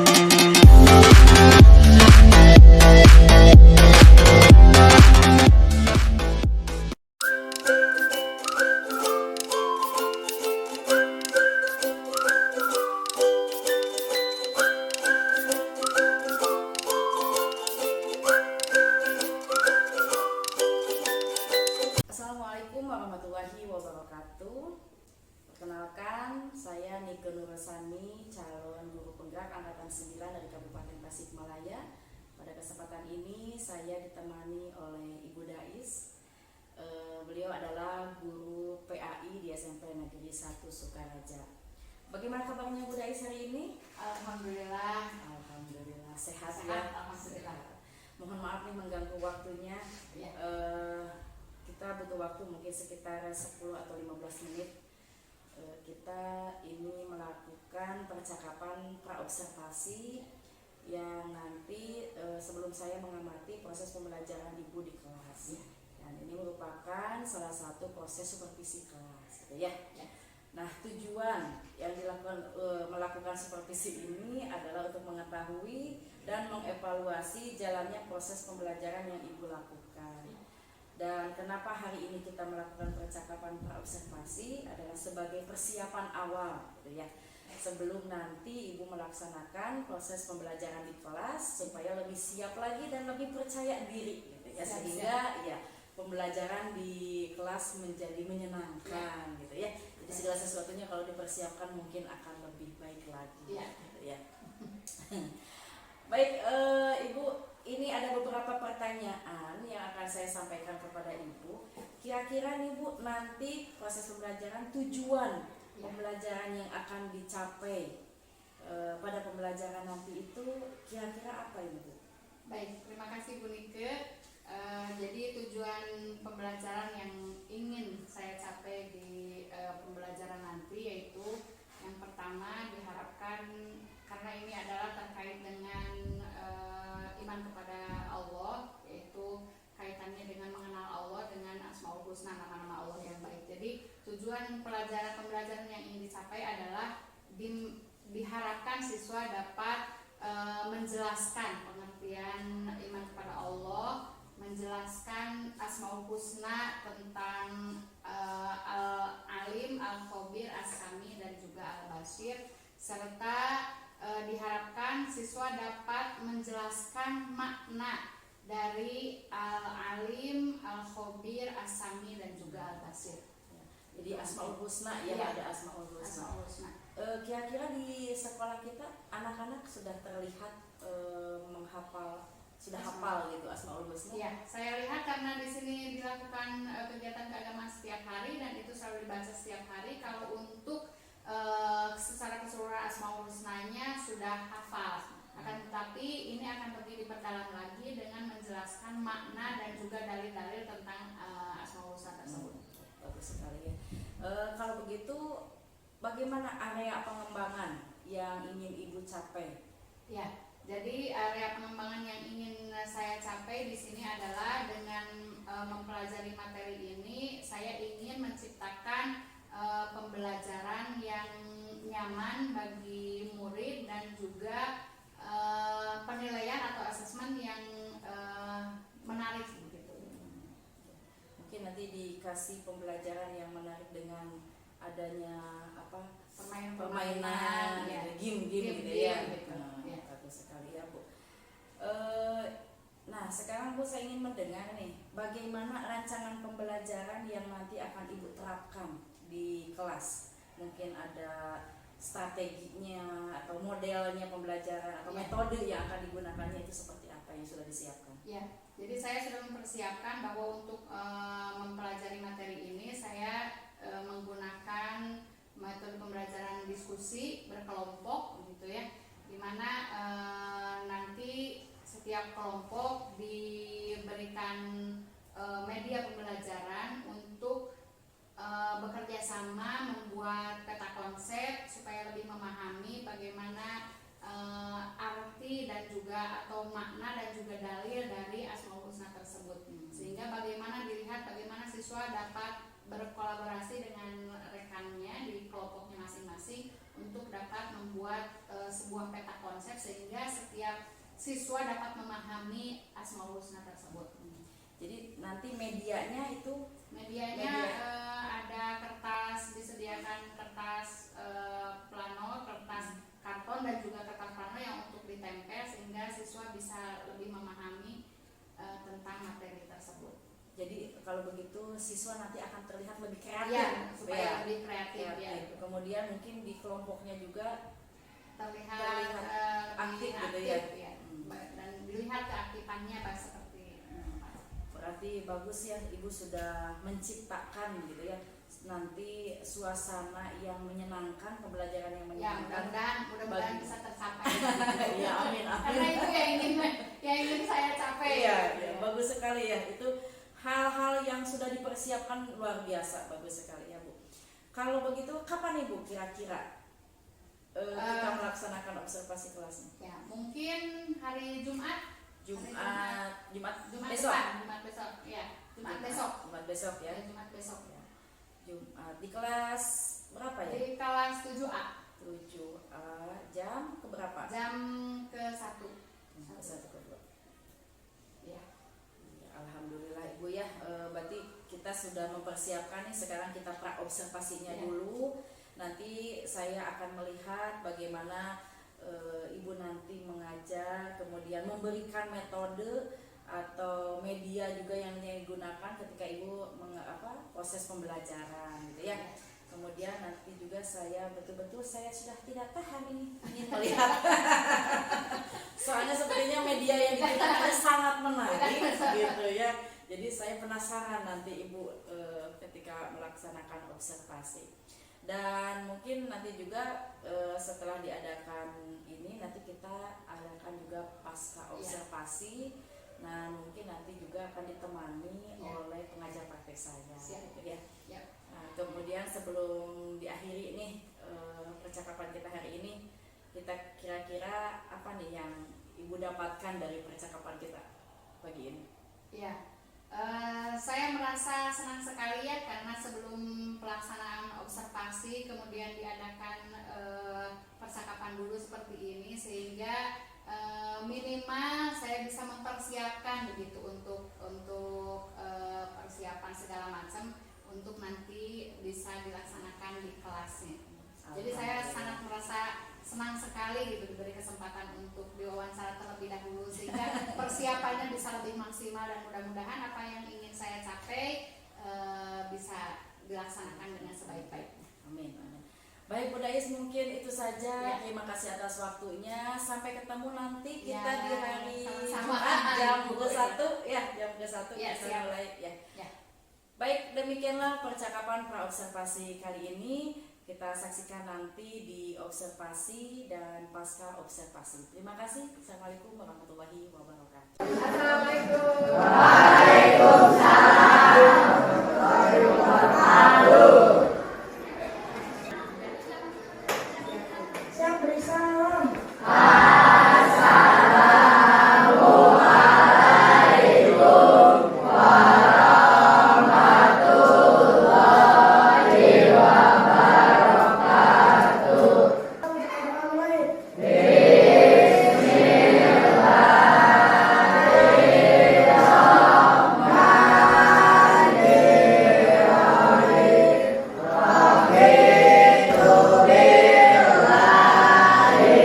Assalamualaikum warahmatullahi wabarakatuh. Perkenalkan, saya Nike Nurosani, calon guru penggerak angkatan 9 dari Kabupaten Tasikmalaya. Pada kesempatan ini saya ditemani oleh Ibu Dais. Beliau adalah guru PAI di SMP Negeri 1 Sukaraja. Bagaimana kabarnya Bu Dais hari ini? Alhamdulillah Sehat sehat ya. alhamdulillah. Mohon maaf nih mengganggu waktunya. Ya. Kita butuh waktu mungkin sekitar 10 atau 15 menit. Kita ini melakukan percakapan praobservasi yang nanti sebelum saya mengamati proses pembelajaran Ibu di kelas. Dan ini merupakan salah satu proses supervisi kelas, gitu ya. Nah, tujuan yang melakukan supervisi ini adalah untuk mengetahui dan mengevaluasi jalannya proses pembelajaran yang Ibu lakukan. Dan kenapa hari ini kita melakukan percakapan praobservasi adalah sebagai persiapan awal, gitu ya, sebelum nanti Ibu melaksanakan proses pembelajaran di kelas supaya lebih siap lagi dan lebih percaya diri, gitu ya, sehingga ya pembelajaran di kelas menjadi menyenangkan, gitu ya. Jadi segala sesuatunya kalau dipersiapkan mungkin akan lebih baik lagi, gitu ya. Baik, Ibu. Ini ada beberapa pertanyaan yang akan saya sampaikan kepada Ibu. Kira-kira nih Bu, nanti proses pembelajaran, tujuan pembelajaran yang akan dicapai pada pembelajaran nanti itu kira-kira apa Ibu? Baik, terima kasih Bu Nike. Jadi tujuan pembelajaran yang ingin saya capai di pembelajaran nanti yaitu yang pertama diharapkan, karena ini adalah terkait dengan iman kepada Allah, yaitu kaitannya dengan mengenal Allah dengan Asmaul Husna, nama-nama Allah yang baik. Jadi tujuan pembelajaran yang ingin dicapai adalah diharapkan siswa dapat menjelaskan pengertian iman kepada Allah, menjelaskan Asmaul Husna tentang Al-Alim, Al-Khabir, As-Sami dan juga Al-Basir, serta diharapkan siswa dapat menjelaskan makna dari Al-Alim, Al-Khabir, As-Sami dan juga Al-Basir. Jadi Asmaul Husna ya, ada Asmaul Husna. Kira-kira di sekolah kita anak-anak sudah terlihat hafal gitu Asmaul Husna? Ya, saya lihat karena di sini dilakukan kegiatan keagamaan setiap hari dan itu selalu dibaca setiap hari. Kalau untuk secara keseluruhan Asmaul Husnanya sudah hafal, akan tetapi ini akan lebih diperdalam lagi dengan menjelaskan makna dan juga dalil-dalil tentang Asmaul Husna tersebut. Bagus sekali ya. Kalau begitu, bagaimana area pengembangan yang ingin Ibu capai? Ya, jadi area pengembangan yang ingin saya capai di sini adalah dengan mempelajari materi ini, saya ingin menciptakan pembelajaran yang nyaman bagi murid dan juga penilaian atau asesmen yang menarik begitu. Mungkin nanti dikasih pembelajaran yang menarik dengan adanya permainan game gitu ya. Bagus sekali ya Bu. Nah sekarang Bu, saya ingin mendengar nih, bagaimana rancangan pembelajaran yang nanti akan Ibu terapkan di kelas. Mungkin ada strateginya atau modelnya pembelajaran atau metode yang akan digunakannya itu seperti apa yang sudah disiapkan? Ya, jadi saya sudah mempersiapkan bahwa untuk mempelajari materi ini saya menggunakan metode pembelajaran diskusi berkelompok gitu ya, dimana nanti setiap kelompok diberikan media pembelajaran untuk bekerja sama membuat peta konsep supaya lebih memahami bagaimana arti dan juga atau makna dan juga dalil dari Asmaul Husna tersebut, sehingga bagaimana dilihat bagaimana siswa dapat berkolaborasi dengan rekannya di kelompoknya masing-masing untuk dapat membuat sebuah peta konsep sehingga setiap siswa dapat memahami Asmaul Husna tersebut. Jadi nanti medianya itu Medianya ada kertas, disediakan kertas plano, kertas karton dan juga kertas plano yang untuk ditempel sehingga siswa bisa lebih memahami tentang materi tersebut. jadi kalau begitu siswa nanti akan terlihat lebih kreatif Ya, supaya ya. lebih kreatif ya. Kemudian mungkin di kelompoknya juga Terlihat aktif lebih gitu ya. aktif, ya. Dan dilihat keaktifannya seperti berarti bagus ya, Ibu sudah menciptakan gitu ya nanti suasana yang menyenangkan, pembelajaran yang ya, menyenangkan. mudah-mudahan bisa tercapai. Ya, amin amin. Karena itu yang ingin saya capai. Iya, ya, bagus sekali ya. Itu hal-hal yang sudah dipersiapkan luar biasa, bagus sekali ya Bu. Kalau begitu kapan Ibu kira-kira kita melaksanakan observasi kelasnya? Ya, mungkin hari Jumat besok. Jumat besok. Ya, Jumat besok. Jumat besok ya. Jumat besok. Jumat di kelas berapa ya? Di kelas 7A. 7A jam keberapa? Jam ke-1. Ke-1 ke-2. Ya. Alhamdulillah Ibu ya. Berarti kita sudah mempersiapkan nih, sekarang kita pra-observasinya dulu. Nanti saya akan melihat bagaimana Ibu nanti mengajar, kemudian memberikan metode atau media juga yang digunakan ketika Ibu proses pembelajaran gitu ya. Kemudian nanti juga saya betul-betul saya sudah tidak tahan ini ingin melihat. Soalnya sepertinya media yang digunakan sangat menarik gitu ya. Jadi saya penasaran nanti Ibu ketika melaksanakan observasi. Dan mungkin nanti juga setelah diadakan ini nanti kita adakan juga pasca observasi. Nah mungkin nanti juga akan ditemani oleh pengajar praktek saya. Gitu ya. Nah, kemudian sebelum diakhiri nih percakapan kita hari ini, kita kira-kira apa nih yang Ibu dapatkan dari percakapan kita pagi ini? Ya. Saya merasa senang sekali ya karena sebelum pelaksanaan observasi kemudian diadakan percakapan dulu seperti ini sehingga minimal saya bisa mempersiapkan begitu untuk persiapan segala macam untuk nanti bisa dilaksanakan di kelasnya. Jadi saya sangat merasa senang sekali gitu diberi kesempatan untuk diwawancara terlebih dahulu sehingga persiapannya bisa lebih maksimal dan mudah-mudahan apa yang ingin saya capai bisa dilaksanakan dengan sebaik-baiknya. Amin, amin. Baik Bu Dais, mungkin itu saja. Terima kasih atas waktunya. Sampai ketemu nanti kita di hari Jumat jam ke-1 ya, jam ke-1 kita mulai ya. Baik, demikianlah percakapan pra-observasi kali ini. Kita saksikan nanti di observasi dan pasca observasi. Terima kasih. Assalamualaikum warahmatullahi wabarakatuh. Assalamualaikum. Waalaikumsalam. Saya beri salam. Assalamualaikum warahmatullahi wabarakatuh. Bismillahirrahmanirrahim.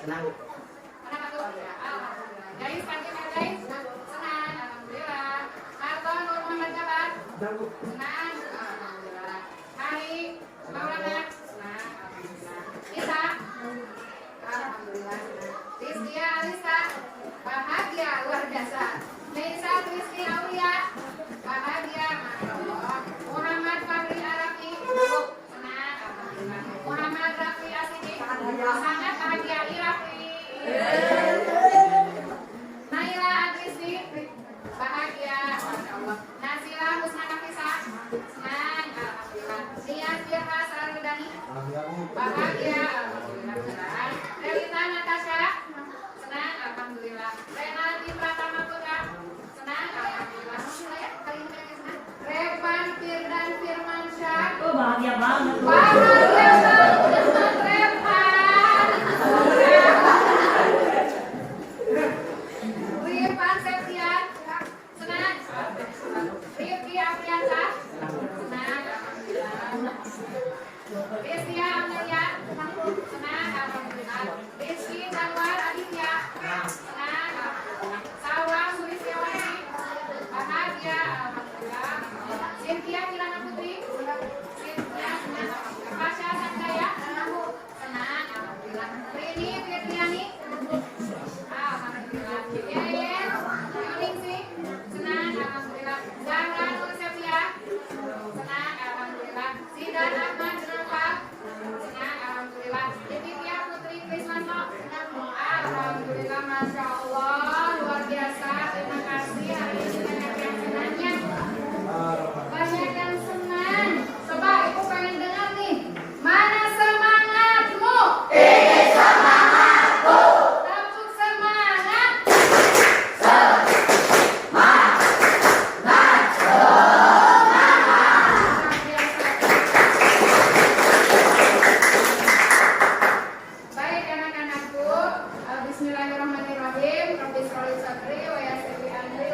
Senang. Kenapa tuh? Ya, alhamdulillah. Guys, kangen ya guys? Senang, alhamdulillah. Marto Nur Muhammad Jabat. Senang, alhamdulillah. Hari Maulana. Senang, alhamdulillah. Isa. Alhamdulillah. Rizkia Alisa. Bahagia luar biasa. Nisa Rizki Aulia. Bahagia, masya Allah. Muhammad Fahri Arafi. Senang, alhamdulillah. Muhammad Rafi Asiki. Sangat bahagia Irafi. Naila Agrisi. Bahagia, masya Allah. Nasila Husna Nafisa. Senang, alhamdulillah. Nias Birha Sarudani. Bahagia, alhamdulillah. Relita Natasha. Senang, alhamdulillah. Renaldi Pratama Putra. Senang, alhamdulillah. Kali ini senang. Revan Firdan Firmansyah. Oh, bahagia banget. Bahagia banget, Revan. Rifan Septian. Senang. Rifki Aprianta. Senang, alhamdulillah. Rizkia Amelia. Senang, alhamdulillah. Rizky Anwar Aditya. Senang, alhamdulillah. Sawa Sulistiawati. Bahagia, alhamdulillah. Cynthia Kirana Putri. Cynthia, senang, alhamdulillah. Pasha Sanjaya. Senang, alhamdulillah. Rini Firdiani. Alhamdulillah. Yayen Yuningsih. Senang, alhamdulillah. Zahra Nur Sepia. Senang, alhamdulillah. Sidan Ahmad Jenapa. Senang, alhamdulillah. Divya Putri Krismanto. Alhamdulillah, masya Allah, luar biasa. Terima kasih hari ini banyak yang senangnya. Banyak yang senang. Coba ibu pengen dengar nih. Mana semangatmu? Ini semangatku. Tepuk semangat. Baik anak-anakku, bismillahirrahmanirrahim. Rabbi sholli sadri wa yassir li amri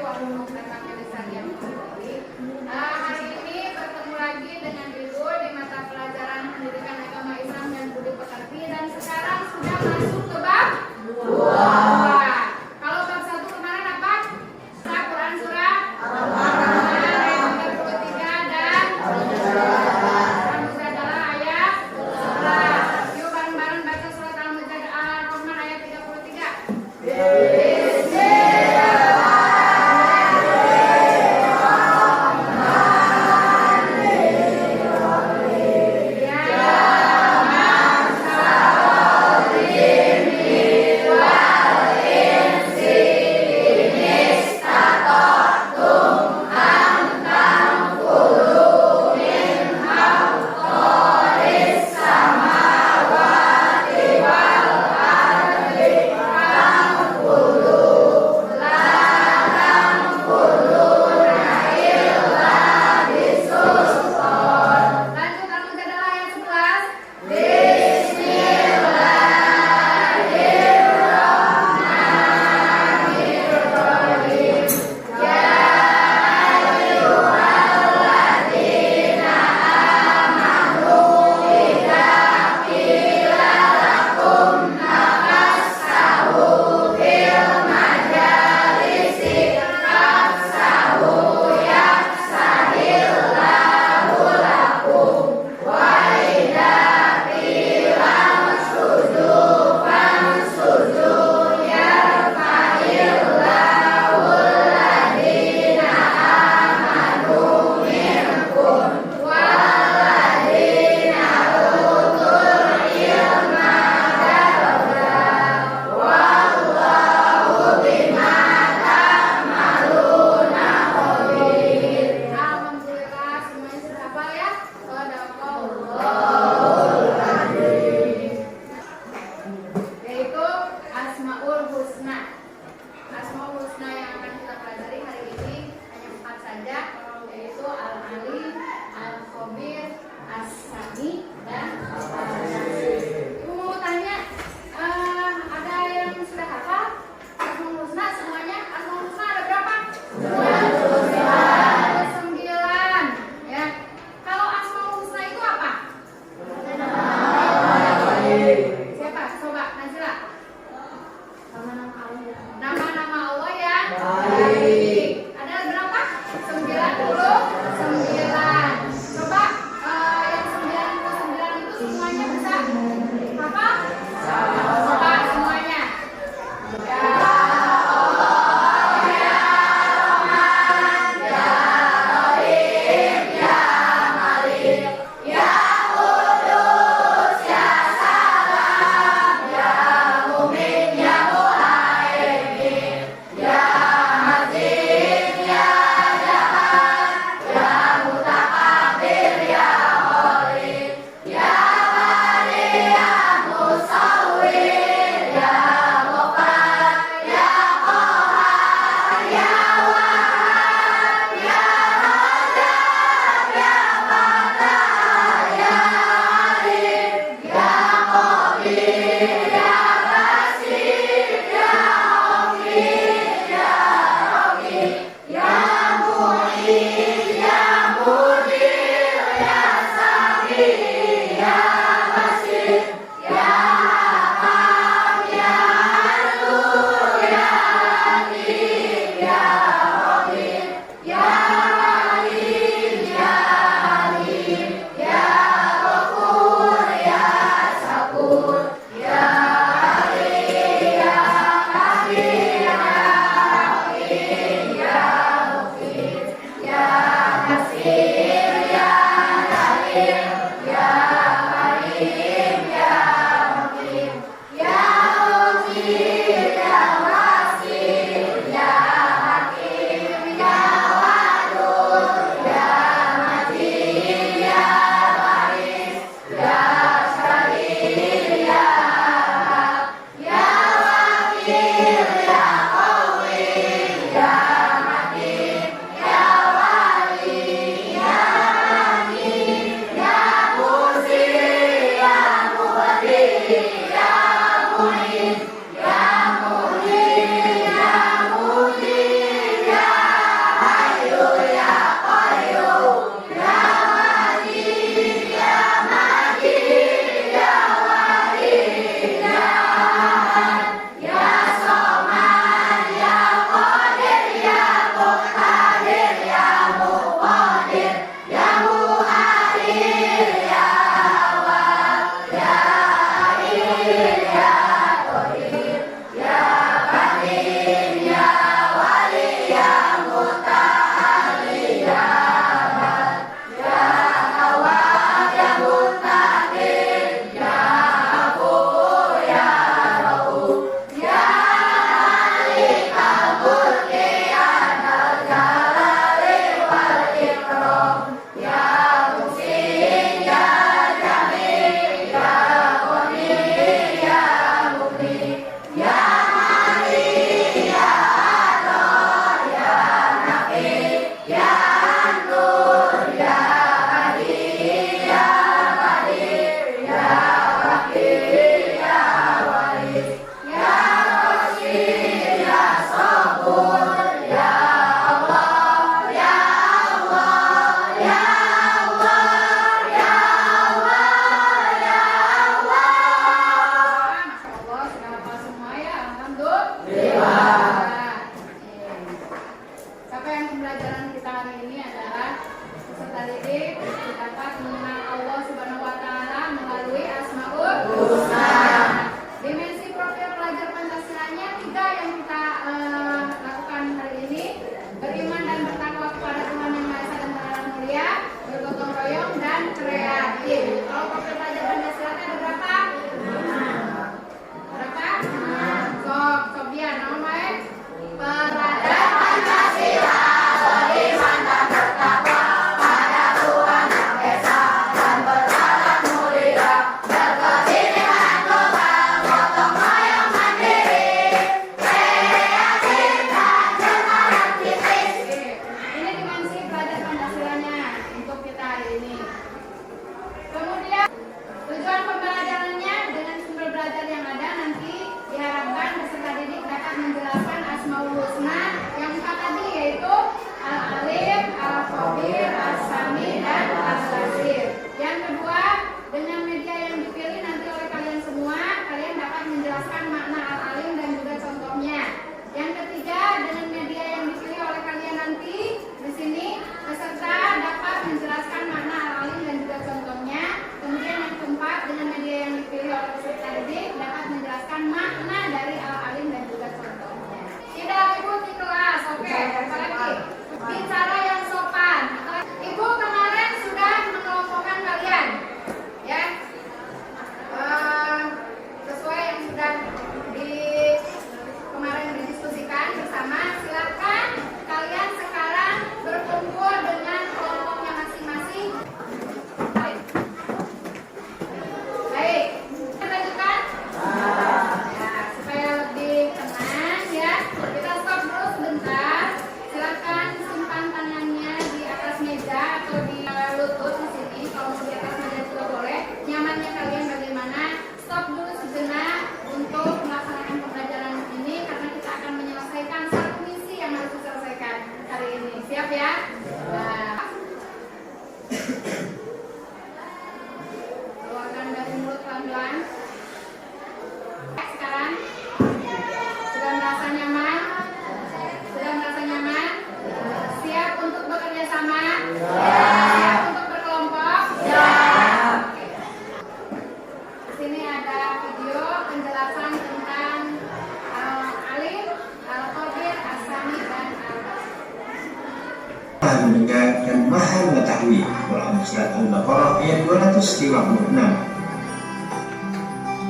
yang maha mengetahui. Quran Surat Al-Baqarah ayat 256.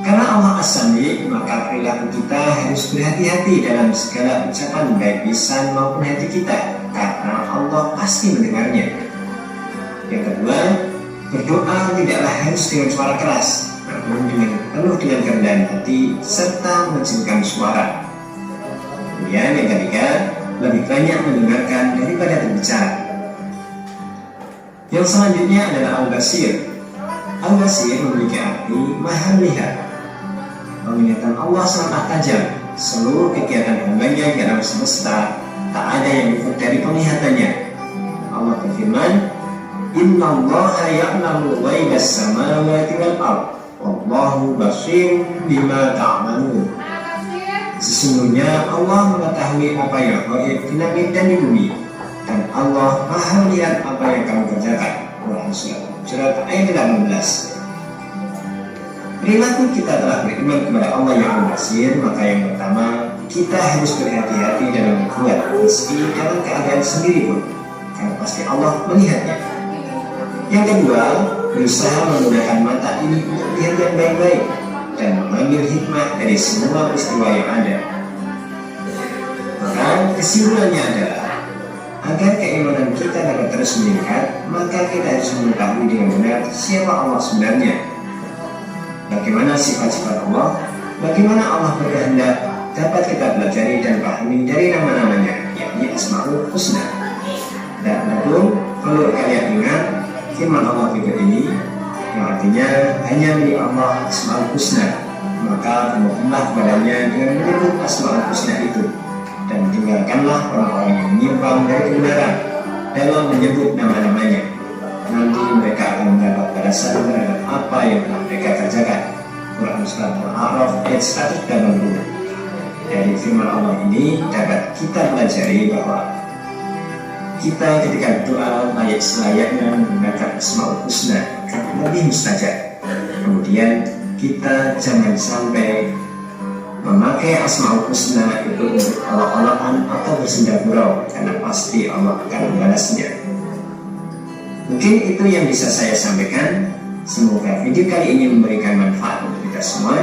Karena Allah As-Sami, maka perilaku kita harus berhati-hati dalam segala ucapan baik lisan maupun hati kita, karena Allah pasti mendengarnya. Yang kedua, berdoa tidaklah harus dengan suara keras, namun penuh dengan kerendahan hati serta mengecilkan suara. Kemudian yang ketiga, lebih banyak mendengarkan daripada berbicara. Yang selanjutnya adalah Al-Basir. Al-Basir memiliki arti maha melihat. Penglihatan Allah sangat tajam. Seluruh kegiatan hambanya di alam semesta tak ada yang luput dari penglihatannya. Allah berfirman, Innallaha ya'lamu ghaibas samawati wal ardh, wallahu basirun bima ta'malun. Sesungguhnya Allah mengetahui apa yang gaib di langit dan di bumi, dan Allah maha melihat apa yang kamu kerjakan. Quran Surat ayat 18. Perilaku kita telah beriman kepada Allah yang Al-Basir, maka yang pertama, kita harus berhati-hati dalam berbuat, meski dalam keadaan sendiri pun, karena pasti Allah melihatnya. Yang kedua, berusaha menggunakan mata ini untuk melihat yang baik-baik dan mengambil hikmah dari semua peristiwa yang ada. Maka kesimpulannya adalah, agar keimanan kita dapat terus meningkat, maka kita harus mengetahui dengan benar siapa Allah sebenarnya, bagaimana sifat-sifat Allah, bagaimana Allah berkehendak, dapat kita pelajari dan pahami dari nama-namanya, yakni Asmaul Husna. Dan tentu perlu kalian ingat firman Allah berikut ini, yang artinya hanya milik Allah Asmaul Husna, maka bermohonlah kepadanya dengan menyebut Asmaul Husna itu, dan tinggalkanlah orang-orang yang menyimpang dari kebenaran dalam menyebut nama-namanya. Nanti mereka akan mendapat balasan terhadap apa yang telah mereka kerjakan. Quran Surat Al-A'raf ayat 180. Dari firman Allah ini dapat kita pelajari bahwa kita ketika berdoa layak selayaknya menggunakan Asmaul Husna karena lebih mustajab. Kemudian kita jangan sampai memakai Asmaul Husna itu untuk olok-olokan atau bersenda gurau, karena pasti Allah akan membalasnya. Mungkin itu yang bisa saya sampaikan. Semoga video kali ini memberikan manfaat untuk kita semua.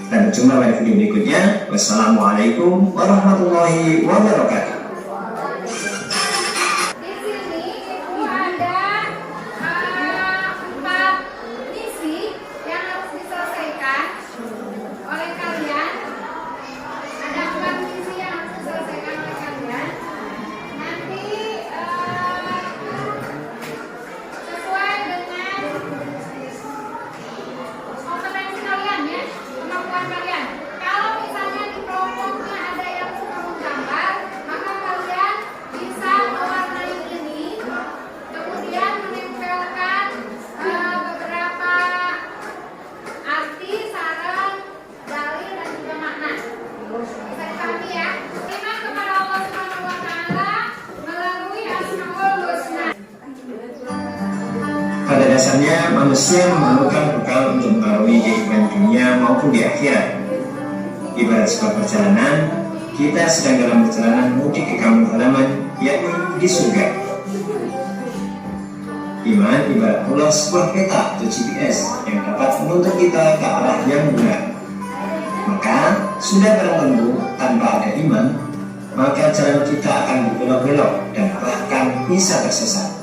Kita berjumpa pada video berikutnya. Wassalamualaikum warahmatullahi wabarakatuh. Di sini itu ada 4 misi yang harus diselesaikan oleh kalian. Ada 4 misi yang harus diselesaikan oleh kalian. Nanti sesuai dengan kompetensi kalian ya, kemampuan kalian. Kalau misalnya di kelompoknya ada yang suka menggambar, maka kalian bisa mewarnai ini, kemudian menempelkan beberapa arti, saran, dalil dan juga makna. Bisa dipahami ya. Iman kepada Allah Subhanahu wa taala melalui Asmaul Husna. Pada dasarnya manusia memerlukan bekal untuk mengarungi kehidupan dunia maupun di akhirat. Ibarat sebuah perjalanan, kita sedang dalam perjalanan mudik ke kampung halaman, yakni di surga. Iman ibarat pula sebuah peta atau GPS yang dapat menuntun kita ke arah yang benar. Maka sudah barang tentu tanpa ada iman, maka jalan kita akan berbelok-belok dan bahkan bisa tersesat.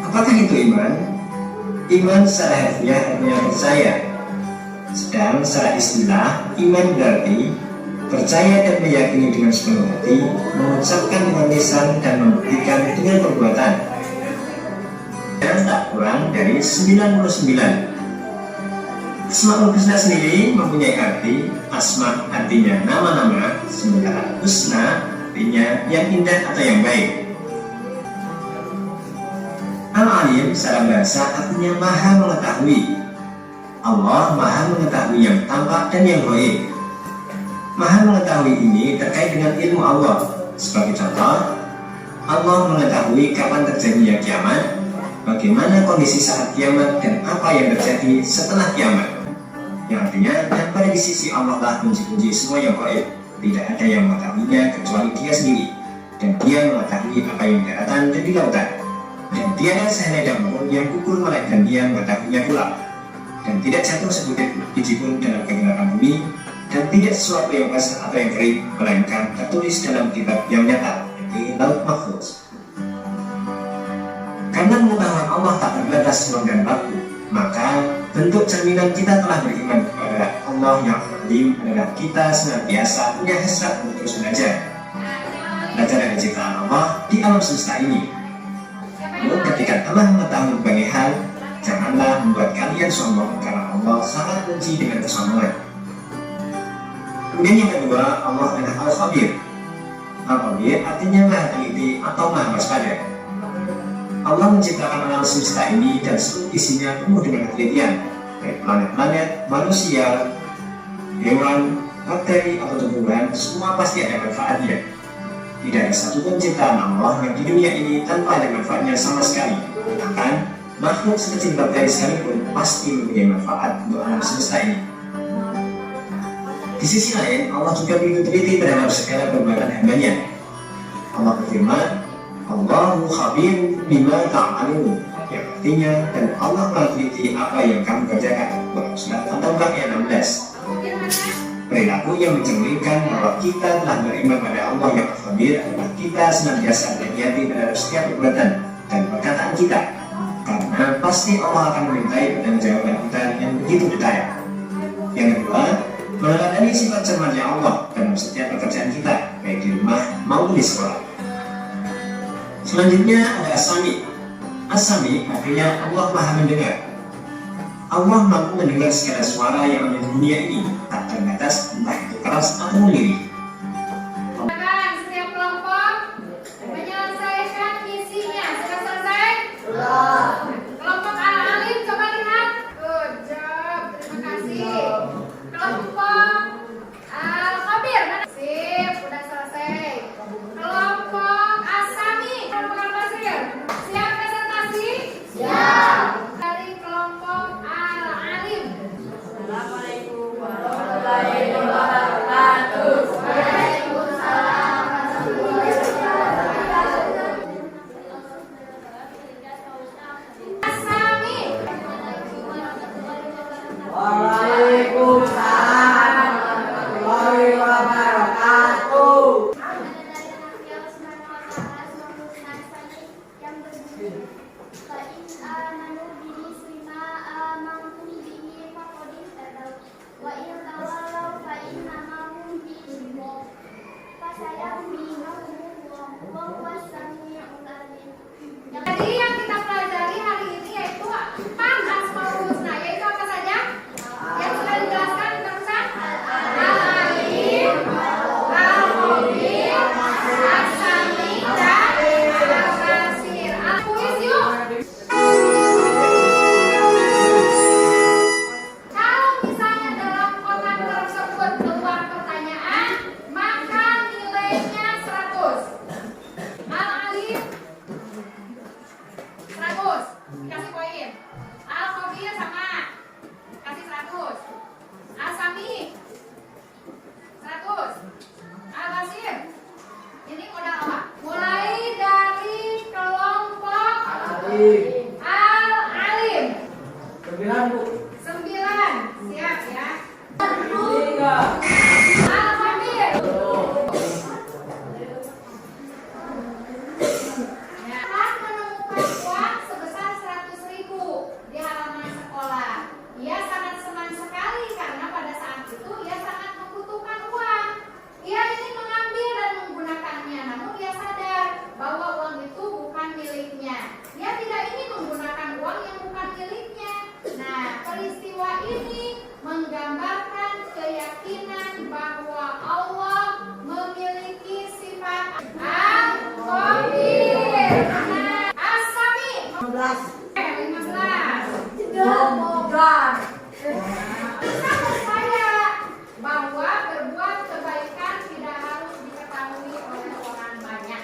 Apakah itu iman? Iman secara harfiah artinya percaya. Sedang secara istilah, iman berarti percaya dan meyakini dengan sepenuh hati, mengucapkan dengan lisan dan membuktikan dengan perbuatan. Dan tak kurang dari 99. Asmaul Husna sendiri mempunyai arti. Asma artinya nama-nama, sementara Husna artinya yang indah atau yang baik. Al-Alim secara bahasa artinya maha mengetahui. Allah maha mengetahui yang tampak dan yang gaib. Maha mengetahui ini terkait dengan ilmu Allah. Sebagai contoh, Allah mengetahui kapan terjadinya kiamat, bagaimana kondisi saat kiamat, dan apa yang terjadi setelah kiamat. Yang artinya, dan pada di sisi Allah lah kunci-kunci semua yang gaib. Tidak ada yang mengetahuinya kecuali Dia sendiri. dan Dia mengetahui apa yang di daratan dan di lautan. Dan tiada sehelai daun pun yang gugur melainkan Dia mengetahuinya pula. Dan tidak jatuh sebutir biji pun dalam kegelapan bumi, dan tidak sesuatu yang basah atau yang kering, melainkan tertulis dalam kitab yang nyata, yaitu Laut Mahfuz. Karena pengetahuan Allah tak terbatas ruang dan waktu, maka bentuk cerminan kita telah beriman kepada Allah yang Alim adalah kita senantiasa punya hasrat untuk terus belajar dari ciptaan Allah di alam semesta ini. Namun ketika telah mengetahui berbagai hal, janganlah membuat kalian sombong karena Allah sangat benci dengan kesombongan. Kemudian yang kedua, Allah adalah Al-Khabir. Al-Khabir artinya maha teliti atau maha waspada. Allah menciptakan alam semesta ini dan seluruh isinya penuh dengan ketelitian, baik planet-planet, manusia, hewan, bakteri atau tumbuhan, semua pasti ada manfaatnya. Tidak ada satupun ciptaan Allah yang di dunia ini tanpa ada manfaatnya sama sekali. Bahkan makhluk sekecil bakteri sekalipun pasti mempunyai manfaat untuk alam semesta ini. Di sisi lain, Allah juga begitu teliti terhadap segala perbuatan hambanya. Allah berfirman, Allahu khabir bima ta'malun, yang artinya dan Allah meneliti apa yang kamu kerjakan. Surat At-Taubah ayat 16. Perilaku yang mencerminkan bahwa kita telah beriman pada Allah yang khabir adalah kita senantiasa hati-hati terhadap setiap perbuatan dan perkataan kita, karena pasti Allah akan memintai pertanggungjawaban kita yang begitu detail. Yang kedua, meneladani sifat cermatnya Allah dalam setiap pekerjaan kita, baik di rumah maupun di sekolah. Selanjutnya ada As-Sami. As-Sami artinya Allah maha mendengar. Allah mampu mendengar segala suara yang ada di dunia ini, tak terbatas entah itu keras atau lirih. Setiap kelompok menyelesaikan misinya. Sudah selesai? Kelompok Al-Alim coba lihat. Good job, terima kasih. Kelompok Al-Khabir mana? Sip, udah selesai. Kelompok As-Sami, kelompok Al-Basir, siap presentasi? Siap. Dari kelompok Al-Alim. Assalamualaikum warahmatullahi wabarakatuh. Waalaikumsalam warahmatullahi wabarakatuh. As-Sami. Waalaikumsalam warahmatullahi wabarakatuh. Jadi yang kita pelajari hari ini yaitu 4 Asmaul Husna, yaitu apa saja? Yang sudah dijelaskan terusan? Al-Alim, Al-Khabir, As-Sami, dan Al-Basir. Kuis yuk. Kalau misalnya dalam kotak tersebut keluar pertanyaan, maka nilainya 100. Al-Alim 100, dikasih poin. Al-Khabir sama, kasih 100. As-Sami 100. Al-Basir, ini modal apa? Mulai dari kelompok Al-Alim 9 Bu. 9, siap ya. 3. Al-Khabir akan menemukan uang sebesar 100.000 di halaman sekolah. Ia sangat senang sekali karena pada saat itu ia sangat membutuhkan uang. Ia ingin mengambil dan menggunakannya, namun ia sadar bahwa uang itu bukan miliknya. Ia tidak ingin menggunakan uang yang bukan miliknya. Nah, peristiwa ini menggambarkan keyakinan bahwa Allah memiliki sifat Al-Khabir. Nah, As-Sami 15. Kita percaya bahwa berbuat kebaikan tidak harus diketahui oleh orang banyak.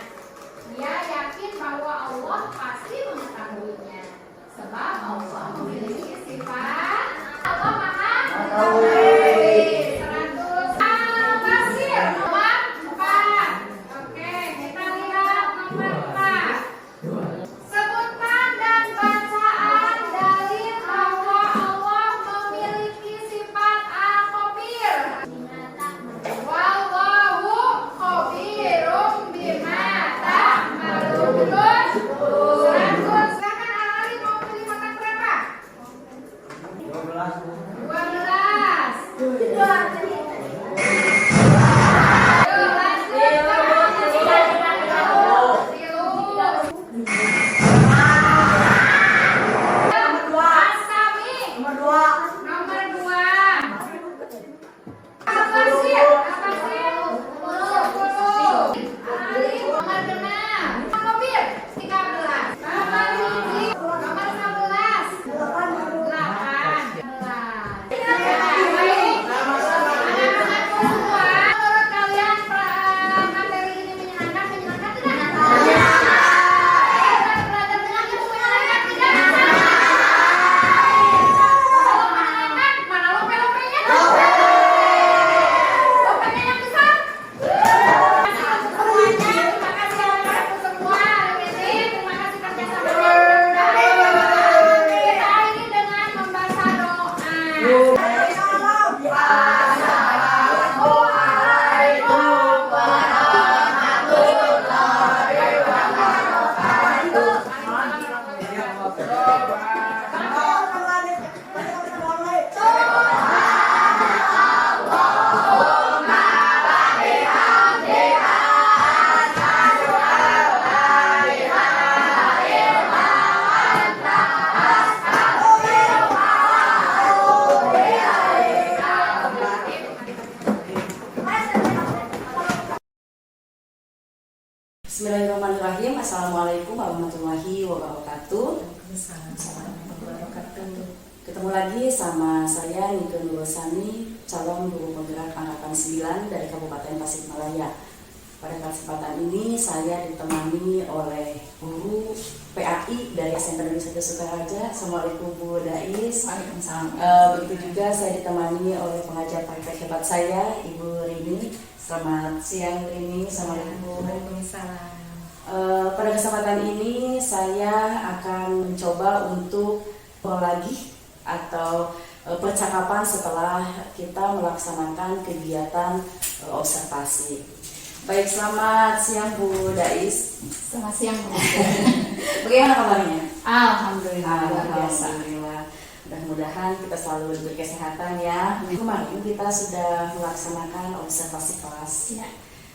Dia yakin bahwa Allah pasti mengetahuinya, sebab Allah memiliki sifat Allah Maha Mengetahui. 100. Al-Basir nomor 4. Oke, kita lihat. Nomor dua. Nomor 2. Apa sih? Apa sih? 10. Alif. Nomor 6. Nomor 13. Nomor 7. Nomor 11. 18. Baik. Anak-anakku semua, menurut kalian materi ini menyenangkan tidak? Belajar menyenangkan tidak? Kalau menyenangkan, mana lope-lopenya? Lopenya yang besar. Semuanya, terima kasih anak-anakku semua. Ini terima kasih kerjasamanya yang mudah-mudahan. Kita akhiri dengan membaca doa. Bismillahirrahmanirrahim. Assalamualaikum warahmatullahi wabarakatuh. Ketemu lagi sama saya Nike Nurosani, calon guru penggerak angkatan 9 dari Kabupaten Tasikmalaya. Pada kesempatan ini saya ditemani oleh guru PAI dari SMP Negeri 1 Sukaraja. Assalamualaikum Bu Dais. Waalaikumsalam. Begitu juga saya ditemani oleh pengajar praktek hebat saya, Ibu Rini. Selamat siang Rini. Assalamualaikum. Waalaikumsalam. Pada kesempatan ini saya akan mencoba untuk lagi atau percakapan setelah kita melaksanakan kegiatan observasi. Baik, selamat siang Bu Dais. Selamat siang. Bagaimana kabarnya? Alhamdulillah, luar biasa. Alhamdulillah. Mudah-mudahan kita selalu diberi kesehatan ya. Kemarin kita sudah melaksanakan observasi kelas. Ya.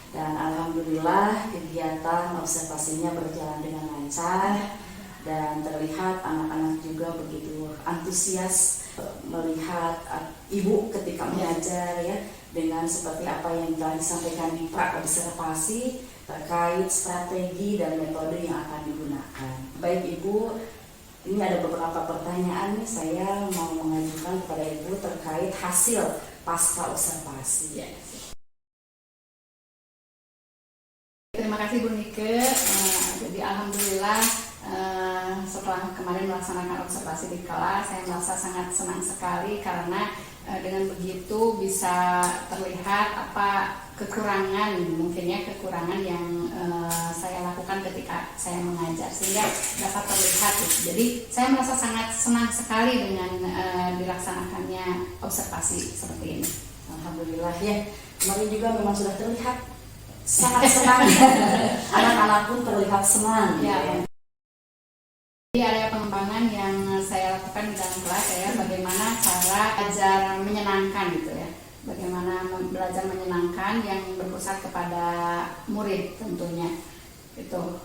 Dan alhamdulillah kegiatan observasinya berjalan dengan lancar dan terlihat anak-anak juga begitu antusias melihat ibu ketika mengajar ya, dengan seperti apa yang telah disampaikan di pra-observasi terkait strategi dan metode yang akan digunakan. Baik Ibu, ini ada beberapa pertanyaan nih saya mau mengajukan kepada Ibu terkait hasil pasca observasi. Ya. Terima kasih Bu Nike. Jadi alhamdulillah setelah kemarin melaksanakan observasi di kelas, saya merasa sangat senang sekali karena dengan begitu bisa terlihat apa kekurangan, mungkinnya kekurangan yang saya lakukan ketika saya mengajar sehingga dapat terlihat. Jadi saya merasa sangat senang sekali dengan dilaksanakannya observasi seperti ini. Alhamdulillah ya. Kemarin juga memang sudah terlihat sangat senang. Anak-anak pun terlihat senang. Ya. Jadi area pengembangan yang saya lakukan di dalam kelas ya, bagaimana cara belajar menyenangkan gitu ya. Bagaimana belajar menyenangkan yang berpusat kepada murid tentunya. Itu.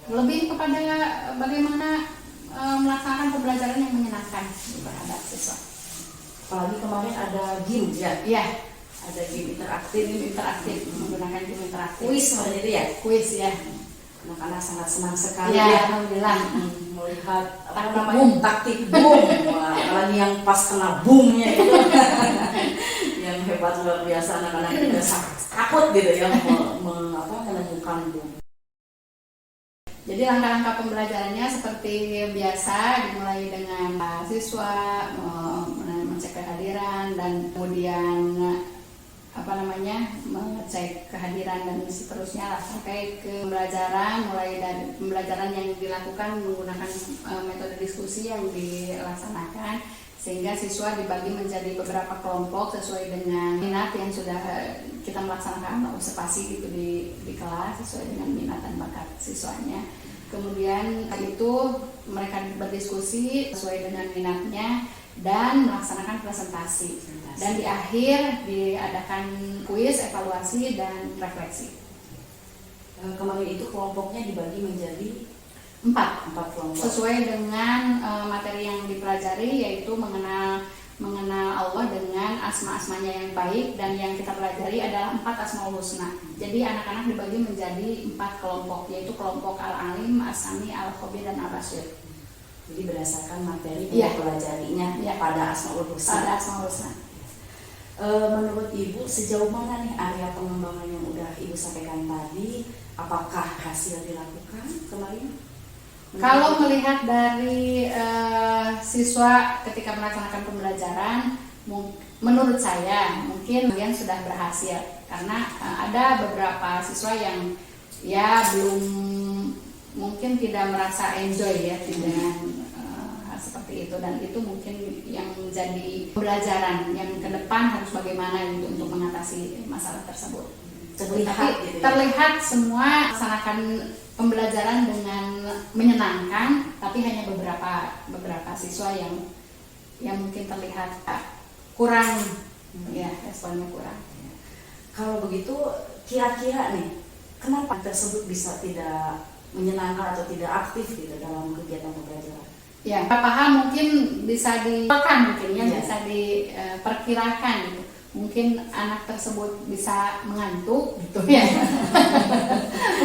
Lebih kepada bagaimana melaksanakan pembelajaran yang menyenangkan terhadap siswa. Apalagi kemarin ada game ya. Iya, Ada game interaktif menggunakan game interaktif. kuis seperti itu ya. Kuis ya. Anak-anak sangat senang sekali Ya, ya alhamdulillah. melihat apa Taktik namanya boom. taktik boom. Wah, apalagi yang pas kena boomnya itu yang hebat luar biasa. Anak-anak juga takut gitu ya menemukan boom. Jadi langkah-langkah pembelajarannya seperti biasa, dimulai dengan siswa mengecek kehadiran dan kemudian mengecek kehadiran dan seterusnya lah sampai ke pembelajaran, mulai dari pembelajaran yang dilakukan menggunakan metode diskusi yang dilaksanakan sehingga siswa dibagi menjadi beberapa kelompok sesuai dengan minat yang sudah kita melaksanakan observasi gitu di kelas sesuai dengan minat dan bakat siswanya. Kemudian itu mereka berdiskusi sesuai dengan minatnya dan melaksanakan presentasi. Dan di akhir diadakan kuis, evaluasi, dan refleksi. Kemarin itu kelompoknya dibagi menjadi 4 kelompok. Sesuai dengan materi yang dipelajari, yaitu mengenal Allah dengan asma-asmanya yang baik, dan yang kita pelajari adalah 4 Asmaul Husna. Jadi anak-anak dibagi menjadi 4 kelompok, yaitu kelompok Al-Alim, As-Sami, Al-Khabir, dan Al-Basir. Jadi berdasarkan materi yang dipelajarinya pada Asmaul Husna. Pada Asmaul Husna. Menurut Ibu sejauh mana nih area pengembangan yang udah Ibu sampaikan tadi? Apakah hasil dilakukan kemarin? Kalau melihat dari siswa ketika melaksanakan pembelajaran, menurut saya mungkin kalian sudah berhasil, karena ada beberapa siswa yang ya belum, mungkin tidak merasa enjoy ya dengan hal seperti itu, dan itu mungkin yang menjadi pembelajaran yang ke depan harus bagaimana gitu untuk mengatasi masalah tersebut. Terlihat semua melaksanakan pembelajaran dengan menyenangkan, tapi hanya beberapa siswa yang mungkin terlihat kurang, ya responnya kurang. Kalau begitu kira-kira nih, kenapa tersebut bisa tidak menyenangkan atau tidak aktif gitu dalam kegiatan pembelajaran? Ya, beberapa hal mungkin bisa bisa diperkirakan gitu. Mungkin anak tersebut bisa mengantuk gitu ya.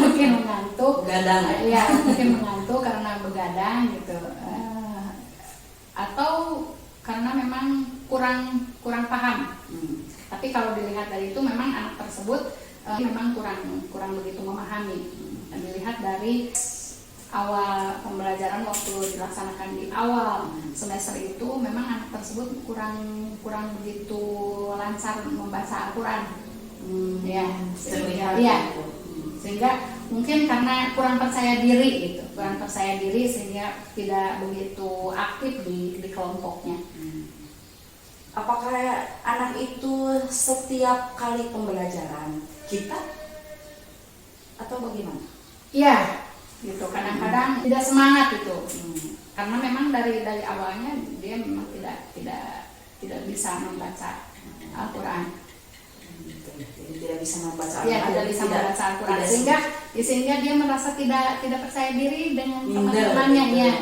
Mungkin mengantuk, begadang ya, mungkin mengantuk karena begadang gitu, atau karena memang kurang paham. Tapi kalau dilihat dari itu, memang anak tersebut memang kurang begitu memahami. Dan dilihat dari awal pembelajaran waktu dilaksanakan di awal semester itu, memang anak tersebut kurang begitu lancar membaca Al-Quran. Sehingga mungkin karena kurang percaya diri sehingga tidak begitu aktif di kelompoknya. Apakah anak itu setiap kali pembelajaran kita atau bagaimana? Iya, gitu. Kadang-kadang tidak semangat itu, karena memang dari awalnya dia memang tidak bisa membaca Al-Quran. Jadi tidak bisa membaca Al-Quran. Tidak bisa membaca Al-Quran, sehingga dia merasa tidak percaya diri dengan teman-temannya. Ya.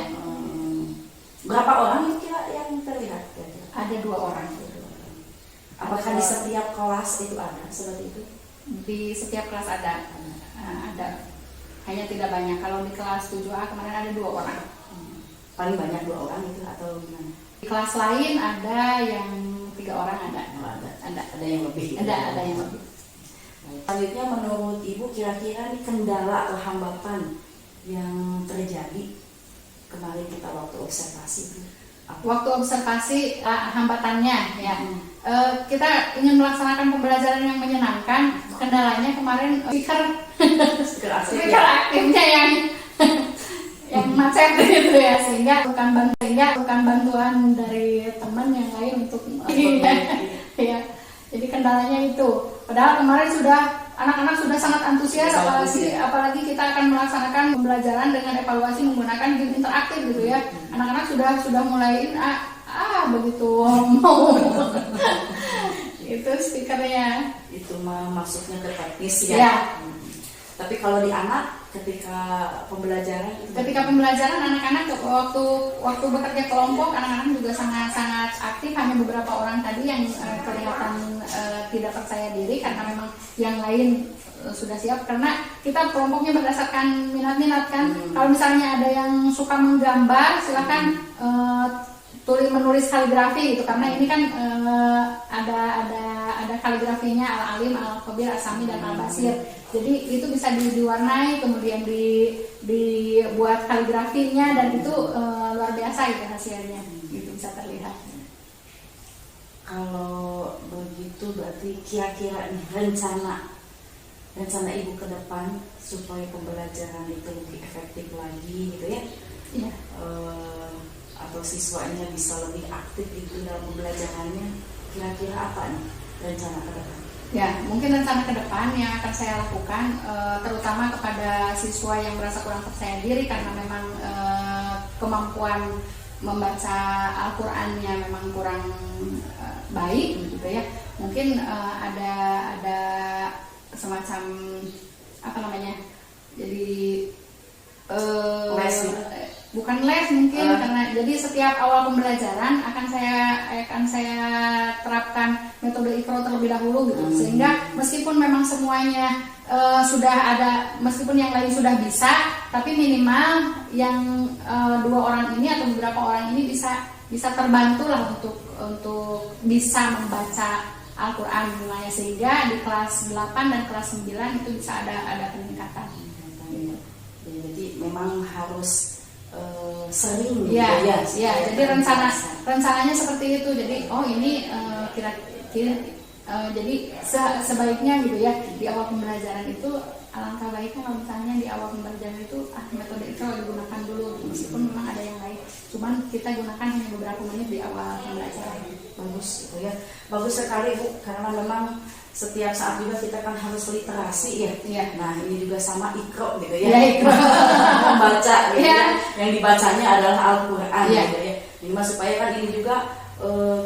Berapa orang kira yang terlihat? Ada 2 orang. Apakah di setiap kelas itu ada seperti itu? Di setiap kelas ada. Hanya tidak banyak. Kalau di kelas 7A kemarin ada 2 orang. Paling banyak 2 orang itu atau gimana? Di kelas lain ada yang 3 orang ada yang lebih. Ada yang lebih. Selanjutnya menurut Ibu kira-kira kendala atau hambatan yang terjadi kemarin kita waktu observasi itu? Waktu observasi hambatannya ya. Kita ingin melaksanakan pembelajaran yang menyenangkan. Kendalanya kemarin speaker aktifnya yang macet gitu ya, sehingga bukan bantuan dari teman yang lain untuk ya. Jadi kendalanya itu. Padahal kemarin anak-anak sudah sangat antusias, apalagi kita akan melaksanakan pembelajaran dengan evaluasi menggunakan game interaktif gitu ya. Anak-anak sudah mulai begitu mau itu speakernya. Itu masuknya ke teknis ya. Tapi kalau di anak ketika pembelajaran anak-anak waktu bekerja kelompok, anak-anak juga sangat aktif. Hanya beberapa orang tadi yang kelihatan tidak percaya diri karena memang yang lain sudah siap, karena kita kelompoknya berdasarkan minat kan. Kalau misalnya ada yang suka menggambar, silakan menulis kaligrafi gitu, karena ini kan ada kaligrafinya Al-Alim, Al-Khabir, As-Sami, dan Al-Basir. Jadi itu bisa diwarnai, kemudian dibuat kaligrafinya, dan itu luar biasa itu hasilnya, itu bisa terlihat. Kalau begitu berarti kira-kira nih rencana Ibu ke depan supaya pembelajaran itu lebih efektif lagi gitu ya? Iya. Atau siswanya bisa lebih aktif itu dalam pembelajarannya, kira-kira apa nih rencana ke depan? Ya, mungkin rencana ke depan yang akan saya lakukan, terutama kepada siswa yang merasa kurang percaya diri karena memang kemampuan membaca Al-Qur'annya memang kurang baik gitu ya, mungkin ada semacam apa namanya, jadi les, bukan les mungkin, karena jadi setiap awal pembelajaran akan saya terapkan metode Iqra terlebih dahulu gitu, sehingga meskipun memang semuanya sudah ada, meskipun yang lain sudah bisa, tapi minimal yang 2 orang ini atau beberapa orang ini bisa terbantu lah untuk bisa membaca Al-Quran mulanya, sehingga di kelas 8 dan kelas 9 itu bisa ada peningkatan. Jadi memang harus sering ya, gitu ya. Jadi rencananya seperti itu. Jadi ini kira-kira jadi sebaiknya gitu ya, di awal pembelajaran itu alangkah baiknya kalau misalnya di awal pembelajaran itu metode Iqra digunakan dulu, meskipun memang ada yang lain, cuman kita gunakan hanya beberapa menit di awal pembelajaran. Bagus gitu ya, bagus sekali Bu, karena memang setiap saat juga kita kan harus literasi ya. Iya. Nah ini juga sama Iqra gitu ya, Ya, Iqra. membaca gitu Ya. ya. Yang dibacanya adalah Al-Quran Ya. gitu ya. Jadi supaya kan ini juga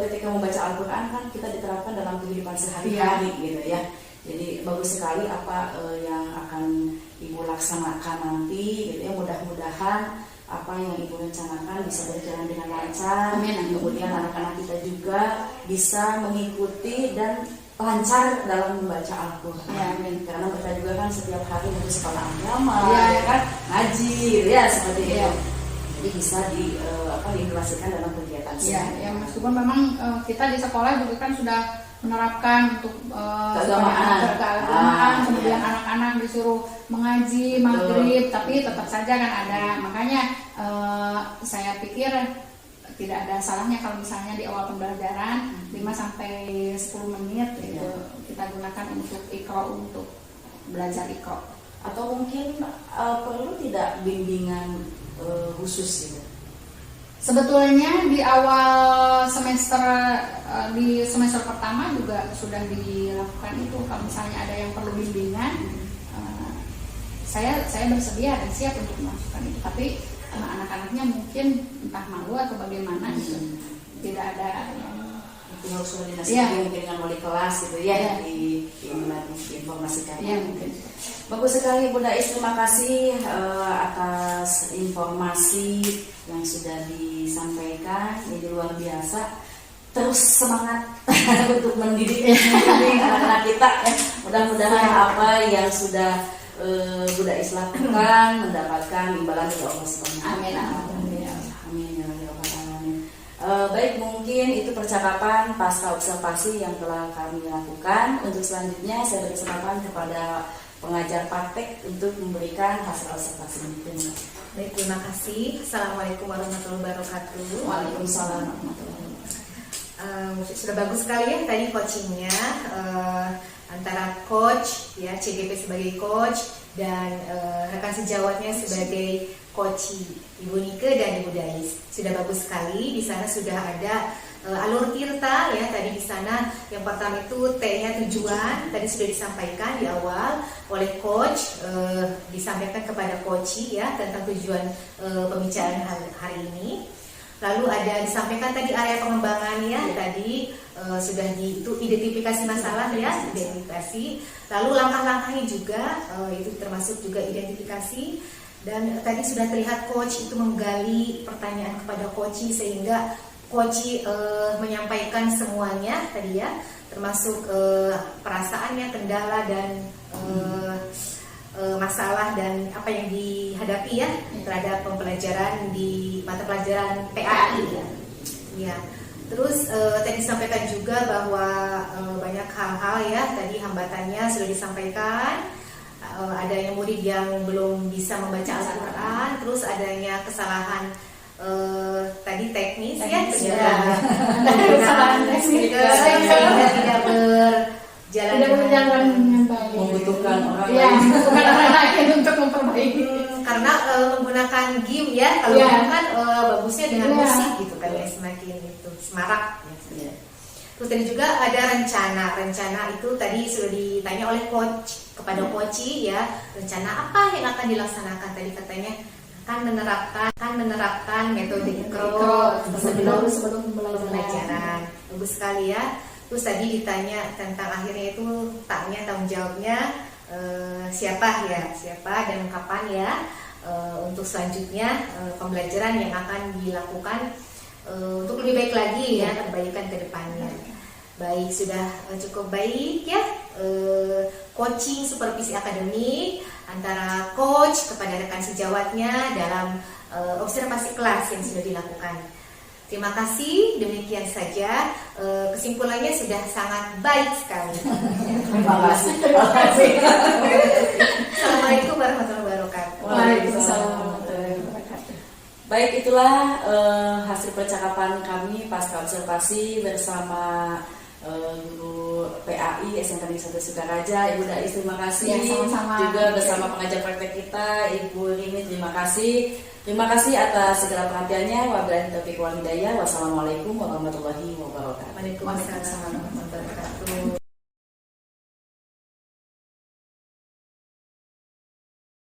ketika membaca Al-Quran kan kita diterapkan dalam kehidupan sehari-hari gitu ya. Jadi bagus sekali apa yang akan Ibu laksanakan nanti gitu ya. Mudah-mudahan apa yang Ibu rencanakan bisa berjalan dengan lancar. Amin. Kemudian anak-anak kita juga bisa mengikuti dan lancar dalam membaca Al-Quran. Ya, amin. Karena mereka juga kan setiap hari untuk sekolah agama, Ya. ya kan, ngaji, gitu ya seperti itu. Ya. Jadi bisa diimplementasikan dalam kegiatan Ya, ya meskipun memang kita di sekolah juga kan sudah menerapkan untuk keagamaan, kemudian anak-anak disuruh mengaji maghrib, tapi tetap saja kan ada. Makanya saya pikir tidak ada salahnya kalau misalnya di awal pembelajaran 5-10 menit gitu, kita gunakan untuk Iqra, untuk belajar Iqra. Atau mungkin perlu tidak bimbingan khusus gitu. Sebetulnya di awal semester, di semester pertama juga sudah dilakukan itu. Kalau misalnya ada yang perlu bimbingan, saya bersedia dan siap untuk melakukan itu. Tapi anak-anaknya mungkin entah malu atau bagaimana gitu, tidak ada Itu harus koordinasi mungkin dengan wali kelas gitu ya, diinformasikan. Ya, mungkin. Bagus sekali Bunda Is, terima kasih atas informasi yang sudah disampaikan. Ini luar biasa. Terus semangat untuk mendidik anak-anak kita ya. Mudah-mudahan apa yang sudah Bunda Is lakukan mendapatkan imbalan dari Allah Subhanahu wa Ta'ala. Amin ya rabbal alamin. Baik, mungkin itu percakapan pasca observasi yang telah kami lakukan. Untuk selanjutnya saya berkesempatan kepada pengajar praktek untuk memberikan hasil observasi. Baik, terima kasih. Assalamualaikum warahmatullahi wabarakatuh. Waalaikumsalam warahmatullahi wabarakatuh. Sudah bagus sekali ya tadi coachingnya, antara coach ya, CGP sebagai coach dan rekan sejawatnya sebagai coach Ibu Nike dan Ibu Dais. Sudah bagus sekali. Di sana sudah ada alur tirta ya, tadi di sana yang pertama itu T-nya tujuan, tadi sudah disampaikan di awal oleh coach, disampaikan kepada coach ya tentang tujuan pembicaraan hari ini. Lalu ada disampaikan tadi area pengembangannya, tadi sudah itu identifikasi masalah ya, identifikasi. Lalu langkah-langkahnya juga itu termasuk juga identifikasi. Dan tadi sudah terlihat coach itu menggali pertanyaan kepada coach sehingga coach menyampaikan semuanya tadi ya, termasuk perasaannya, kendala dan masalah dan apa yang dihadapi ya terhadap pembelajaran di mata pelajaran PAI ya. Ya. Terus tadi disampaikan juga bahwa banyak hal-hal ya, tadi hambatannya sudah disampaikan. Adanya murid yang belum bisa membaca Al-Quran, terus adanya kesalahan tadi teknis ya, kesalahan teknis sehingga tidak berjalan dengan baik, membutuhkan orang membutuhkan orang lain untuk memperbaiki. Karena menggunakan game ya, kalau kan bagusnya dengan musik gitu kan ya, semakin itu semarak ya. Terus tadi juga ada rencana itu tadi sudah ditanya oleh coach kepada coach ya, rencana apa yang akan dilaksanakan, tadi katanya menerapkan metode ikro sebelum pembelajaran. Bagus sekali ya. Terus tadi ditanya tentang akhirnya itu tanggung jawabnya siapa dan kapan ya, untuk selanjutnya pembelajaran yang akan dilakukan untuk lebih baik lagi ya, perbaikan ke depannya. Baik, sudah cukup baik ya, coaching supervisi akademik antara coach kepada rekan sejawatnya dalam observasi kelas yang sudah dilakukan. Terima kasih, demikian saja. Kesimpulannya sudah sangat baik sekali. Terima kasih. Assalamualaikum warahmatullahi wabarakatuh. Waalaikumsalam warahmatullahi wabarakatuh. Baik, itulah hasil percakapan kami pasca observasi bersama guru PAI SMK Negeri 1 Sukaraja, Ibu Dais, terima kasih. Ya, sama-sama. Juga bersama pengajar praktek kita, Ibu Rini, terima kasih. Terima kasih atas segala perhatiannya. Wabillahi taufiq wal hidayah. Wassalamualaikum warahmatullahi wabarakatuh. Waalaikumsalam warahmatullahi wabarakatuh.